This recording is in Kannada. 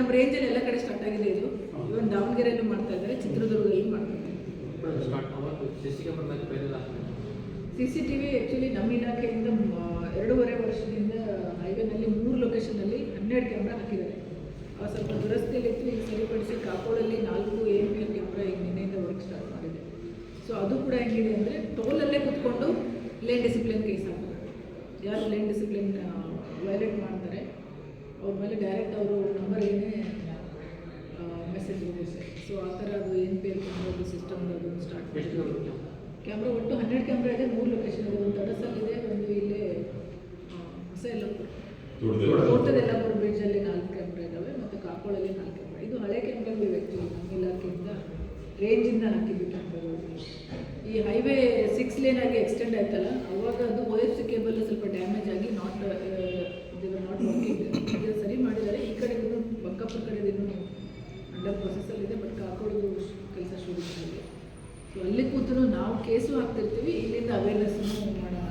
ನಮ್ಮ ರೇಂಜಲ್ಲಿ ಎಲ್ಲ ಕಡೆ ಸ್ಟಾರ್ಟ್ ಆಗಿದೆ ಇದು. ಇವನ್ ದಾವಣಗೆರೆಯಲ್ಲೂ ಮಾಡ್ತಾ ಇದ್ದಾರೆ, ಚಿತ್ರದುರ್ಗದಲ್ಲೂ ಮಾಡ್ತಾ ಇದ್ದಾರೆ. CCTV ಆ್ಯಕ್ಚುಲಿ ನಮ್ಮ ಇಲಾಖೆಯಿಂದ 2.5 ವರ್ಷದಿಂದ ಹೈವೇನಲ್ಲಿ 3 ಲೊಕೇಶನಲ್ಲಿ 12 ಕ್ಯಾಮ್ರಾ ಹಾಕಿದ್ದಾರೆ. ಸ್ವಲ್ಪ ದುರಸ್ತಿಯಲ್ಲಿತ್ತು, ಈಗ ಸರಿಪಡಿಸಿ ಕಾಕೋಡಲ್ಲಿ 4 ANPR ಕ್ಯಾಮ್ರಾ ಈಗ ನಿನ್ನೆಯಿಂದ ವರ್ಕ್ ಸ್ಟಾರ್ಟ್ ಮಾಡಿದೆ. ಸೊ ಅದು ಕೂಡ ಹೆಂಗಿದೆ ಅಂದರೆ ಟೋಲಲ್ಲೇ ಕೂತ್ಕೊಂಡು ಲೇನ್ ಡಿಸಿಪ್ಲಿನ್ ಕೇಸ್ ಹಾಕ್ತಾರೆ. ಯಾರು ಲೇನ್ ಡಿಸಿಪ್ಲಿನ್ ವೈಲೇಟ್ ಮಾಡ್ತಾರೆ ಅವ್ರ ಮೇಲೆ ಡೈರೆಕ್ಟ್ ಅವರು ನಂಬರ್ ಏನೇ ಮೆಸೇಜ್ ಹೋಗುತ್ತೆ. ಸೊ ಆ ಥರ ಅದು ANPR ಕ್ಯಾಮ್ರಾದು ಸಿಸ್ಟಮ್ ಅದನ್ನು ಸ್ಟಾರ್ಟ್ ಮಾಡಿದ್ರು. ಕ್ಯಾಮ್ರಾ ಒಟ್ಟು 12 ಕ್ಯಾಮ್ರಾ ಇದೆ, 3 ಲೊಕೇಶನ್ ಇದೆ. ಒಂದು ತಡಸಲ್ಲಿದೆ, ಒಂದು ಇಲ್ಲೇ ಹೊಸ ಯಲ್ಲಾಪುರ, ತೋಟದ ಯಲ್ಲಾಪುರ ಬ್ರಿಡ್ಜಲ್ಲಿ 4 ಕ್ಯಾಮ್ರಾ ಇದ್ದಾವೆ, ಮತ್ತು ಕಾಕೋಳಲ್ಲಿ 4 ಕ್ಯಾಮ್ರಾ. ಇದು ಹಳೆ ಕ್ಯಾಮ್ರಾಗಳು ಆ್ಯಕ್ಚುಲಿ ನಮ್ಮ ಇಲಾಖೆಯಿಂದ ರೇಂಜಿಂದ ಹಾಕಿದ್ದು ಕ್ಯಾಮ್ರಾಗಳು. ಈ ಹೈವೇ 6 ಲೇನ್ ಆಗಿ ಎಕ್ಸ್ಟೆಂಡ್ ಆಯ್ತಲ್ಲ, ಅವಾಗ ಅದು OFC ಕೇಬಲ್ ಸ್ವಲ್ಪ ಡ್ಯಾಮೇಜ್ ಆಗಿ ನಾಟ್ ವರ್ಕಿಂಗ್. ಇದು ಸರಿ ಮಾಡಿದ್ದಾರೆ. ಈ ಕಡೆ ಬಂಕಾಪುರ ಕಡೆ ಇನ್ನೂ ಅಂಡರ್ ಪ್ರೊಸೆಸಲ್ಲಿದೆ, ಬಟ್ ಕಾಕೋಳದು ಕೆಲಸ ಶುರು ಮಾಡಿದೆ. ಸೊ ಅಲ್ಲಿ ಕೂತು ನಾವು ಕೇಸು ಹಾಕ್ತಿರ್ತೀವಿ, ಇಲ್ಲಿಂದ ಅವೇರ್ನೆಸ್ಸನ್ನು ಮಾಡೋಣ.